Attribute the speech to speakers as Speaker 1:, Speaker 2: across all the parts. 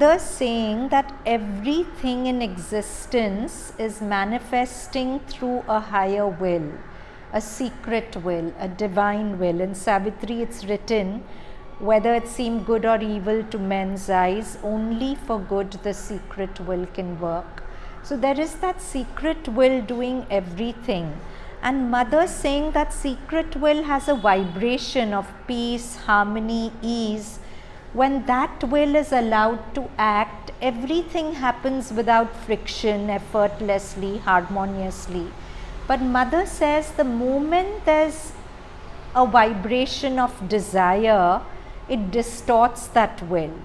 Speaker 1: Thus saying that everything in existence is manifesting through a higher will, a secret will, a divine will. In Savitri it's written, whether it seem good or evil to men's eyes, only for good the secret will can work. So there is that secret will doing everything. And Mother saying that secret will has a vibration of peace, harmony, ease. When that will is allowed to act, everything happens without friction, effortlessly, harmoniously. But Mother says the moment there's a vibration of desire, it distorts that will.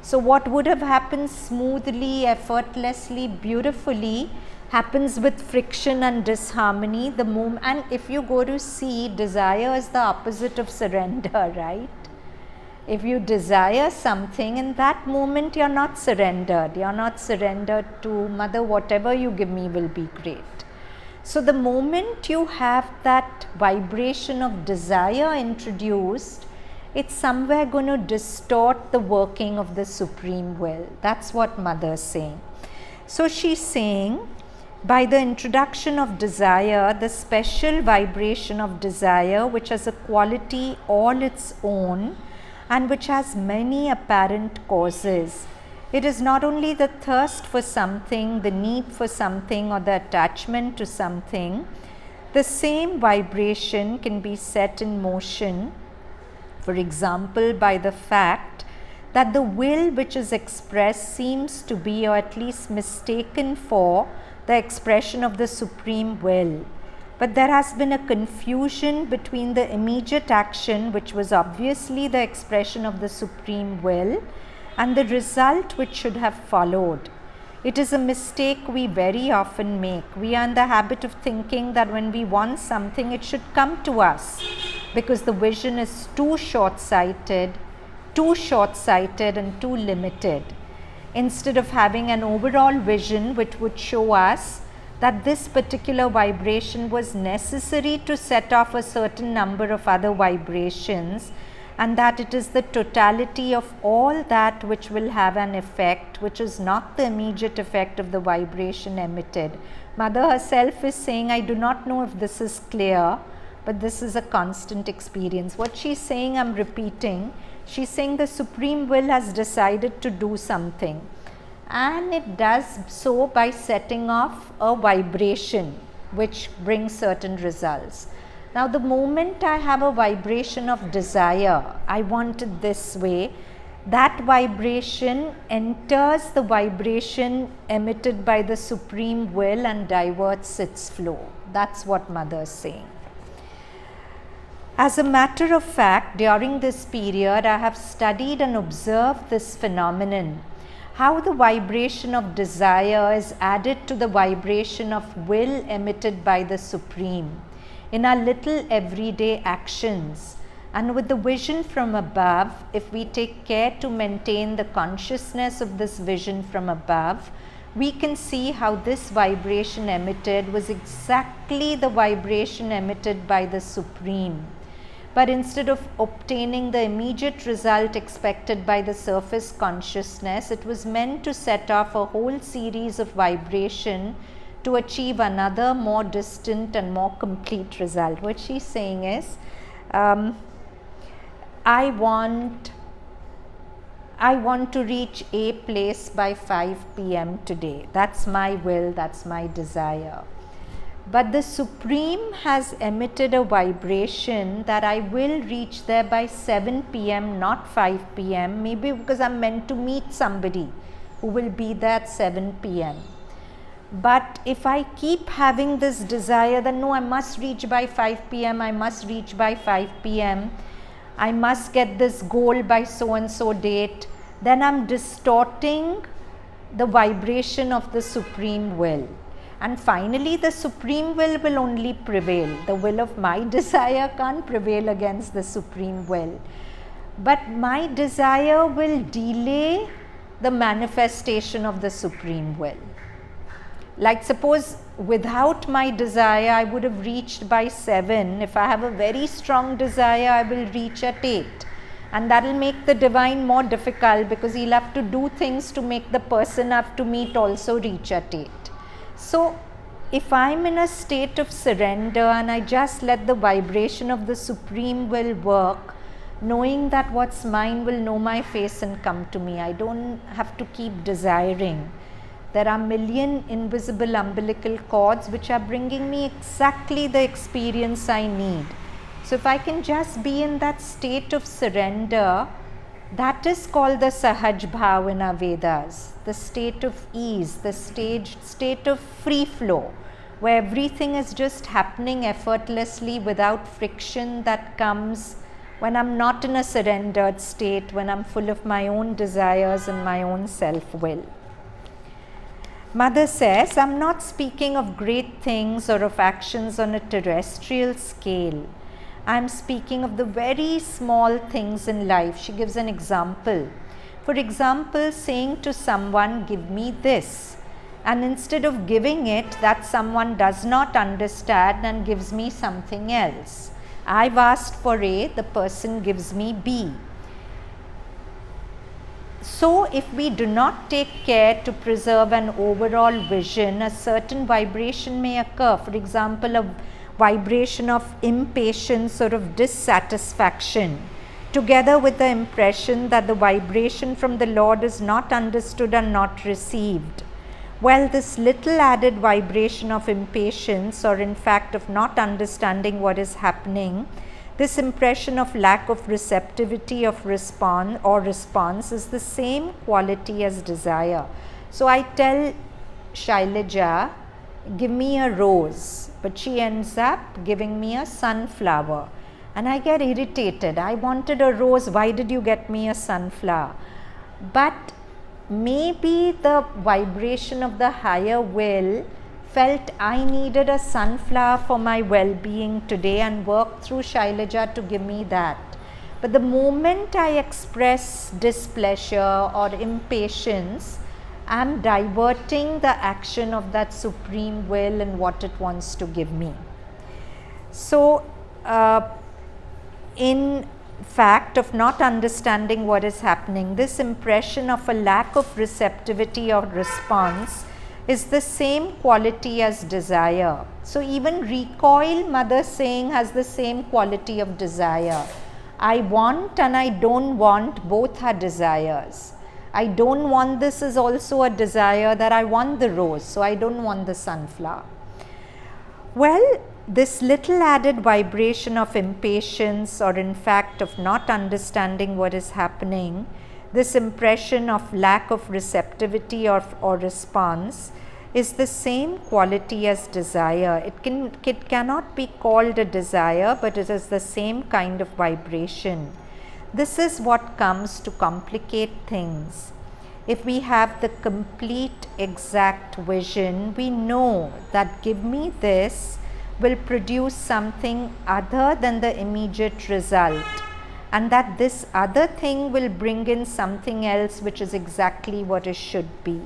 Speaker 1: So what would have happened smoothly, effortlessly, beautifully, happens with friction and disharmony. And if you go to see, desire is the opposite of surrender, right? If you desire something, in that moment you're not surrendered. You're not surrendered to Mother, whatever you give me will be great. So the moment you have that vibration of desire introduced, it's somewhere going to distort the working of the Supreme Will. That's what Mother is saying. So she's saying, by the introduction of desire, the special vibration of desire, which has a quality all its own, and which has many apparent causes. It is not only the thirst for something, the need for something, or the attachment to something. The same vibration can be set in motion, for example, by the fact that the will which is expressed seems to be, or at least mistaken for, the expression of the Supreme Will. But there has been a confusion between the immediate action, which was obviously the expression of the Supreme Will, and the result which should have followed. It is a mistake we very often make. We are in the habit of thinking that when we want something, it should come to us, because the vision is too short-sighted and too limited. Instead of having an overall vision which would show us that this particular vibration was necessary to set off a certain number of other vibrations, and that it is the totality of all that which will have an effect, which is not the immediate effect of the vibration emitted. Mother herself is saying, I do not know if this is clear, but this is a constant experience. What she's saying, I'm repeating, she's saying the Supreme Will has decided to do something. And it does so by setting off a vibration which brings certain results. Now the moment I have a vibration of desire, I want it this way, that vibration enters the vibration emitted by the Supreme Will and diverts its flow. That's what Mother is saying. As a matter of fact, during this period, I have studied and observed this phenomenon, how the vibration of desire is added to the vibration of will emitted by the Supreme in our little everyday actions. And with the vision from above, if we take care to maintain the consciousness of this vision from above, we can see how this vibration emitted was exactly the vibration emitted by the Supreme. But instead of obtaining the immediate result expected by the surface consciousness, it was meant to set off a whole series of vibration to achieve another more distant and more complete result. What she's saying is, I want to reach a place by 5 p.m. today. That's my will, that's my desire. But the Supreme has emitted a vibration that I will reach there by 7 p.m., not 5 p.m., maybe because I'm meant to meet somebody who will be there at 7 p.m. But if I keep having this desire that no, I must reach by 5 p.m., I must reach by 5 p.m., I must get this goal by so and so date, then I'm distorting the vibration of the Supreme Will. And finally, the Supreme Will only prevail. The will of my desire can't prevail against the Supreme Will. But my desire will delay the manifestation of the Supreme Will. Like suppose without my desire, I would have reached by 7. If I have a very strong desire, I will reach at 8. And that will make the divine more difficult, because he'll have to do things to make the person I have to meet also reach at 8. So if I'm in a state of surrender and I just let the vibration of the Supreme Will work, knowing that what's mine will know my face and come to me, I don't have to keep desiring. There are million invisible umbilical cords which are bringing me exactly the experience I need. So if I can just be in that state of surrender, that is called the Sahaj Bhav in our Vedas, the state of ease, the state of free flow, where everything is just happening effortlessly without friction that comes when I'm not in a surrendered state, when I'm full of my own desires and my own self-will. Mother says, I'm not speaking of great things or of actions on a terrestrial scale. I'm speaking of the very small things in life. She gives an example. For example, saying to someone, give me this. And instead of giving it, that someone does not understand and gives me something else. I've asked for A, the person gives me B. So if we do not take care to preserve an overall vision, a certain vibration may occur. For example, a vibration of impatience or of dissatisfaction, together with the impression that the vibration from the Lord is not understood and not received. Well, this little added vibration of impatience, or in fact of not understanding what is happening, this impression of lack of receptivity of response is the same quality as desire. So I tell Shailaja, give me a rose, but she ends up giving me a sunflower. And I get irritated. I wanted a rose, why did you get me a sunflower? But maybe the vibration of the higher will felt I needed a sunflower for my well-being today and worked through Shailaja to give me that. But the moment I express displeasure or impatience, I'm diverting the action of that Supreme Will and what it wants to give me. So, in fact of not understanding what is happening, this impression of a lack of receptivity or response is the same quality as desire. So even recoil, Mother saying, has the same quality of desire. I want and I don't want, both are desires. I don't want this is also a desire, that I want the rose, so I don't want the sunflower. Well, this little added vibration of impatience, or in fact of not understanding what is happening, this impression of lack of receptivity or response, is the same quality as desire. It cannot be called a desire, but it is the same kind of vibration. This is what comes to complicate things. If we have the complete exact vision, we know that give me this will produce something other than the immediate result, and that this other thing will bring in something else which is exactly what it should be.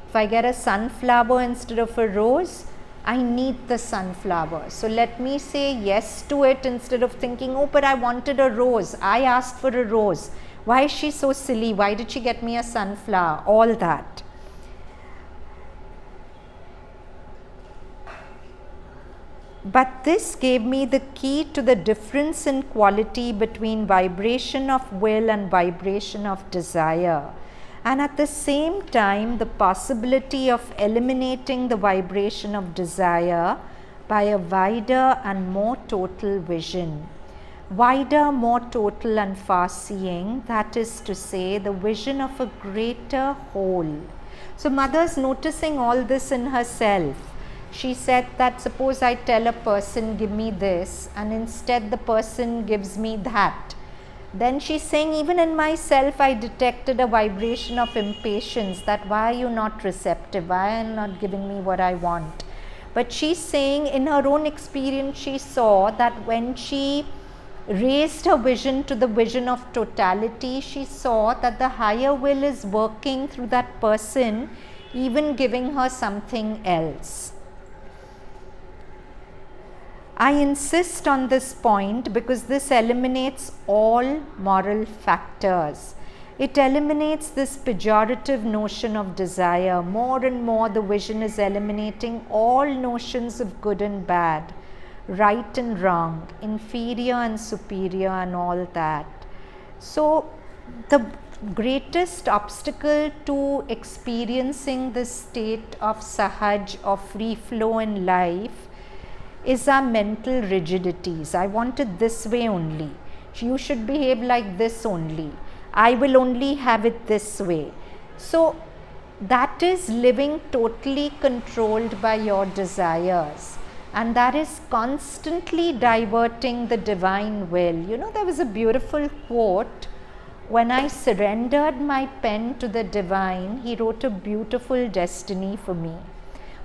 Speaker 1: If I get a sunflower instead of a rose, I need the sunflower. So let me say yes to it instead of thinking, oh, but I wanted a rose. I asked for a rose. Why is she so silly? Why did she get me a sunflower? All that. But this gave me the key to the difference in quality between vibration of will and vibration of desire. And at the same time, the possibility of eliminating the vibration of desire by a wider and more total vision. Wider, more total and far-seeing, that is to say, the vision of a greater whole. So Mother's noticing all this in herself. She said that suppose I tell a person, give me this, and instead the person gives me that. Then she's saying, even in myself, I detected a vibration of impatience, that why are you not receptive? Why are you not giving me what I want? But she's saying in her own experience, she saw that when she raised her vision to the vision of totality, she saw that the higher will is working through that person, even giving her something else. I insist on this point because this eliminates all moral factors. It eliminates this pejorative notion of desire. More and more, the vision is eliminating all notions of good and bad, right and wrong, inferior and superior, and all that. So, the greatest obstacle to experiencing this state of Sahaj, of free flow in life, is our mental rigidities. I want it this way only. You should behave like this only. I will only have it this way. So, that is living totally controlled by your desires, and that is constantly diverting the divine will. You know, there was a beautiful quote. When I surrendered my pen to the divine, he wrote a beautiful destiny for me.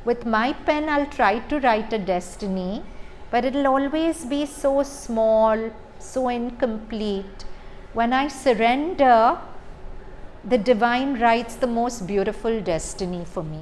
Speaker 1: With my pen, I'll try to write a destiny, but it'll always be so small, so incomplete. When I surrender, the divine writes the most beautiful destiny for me.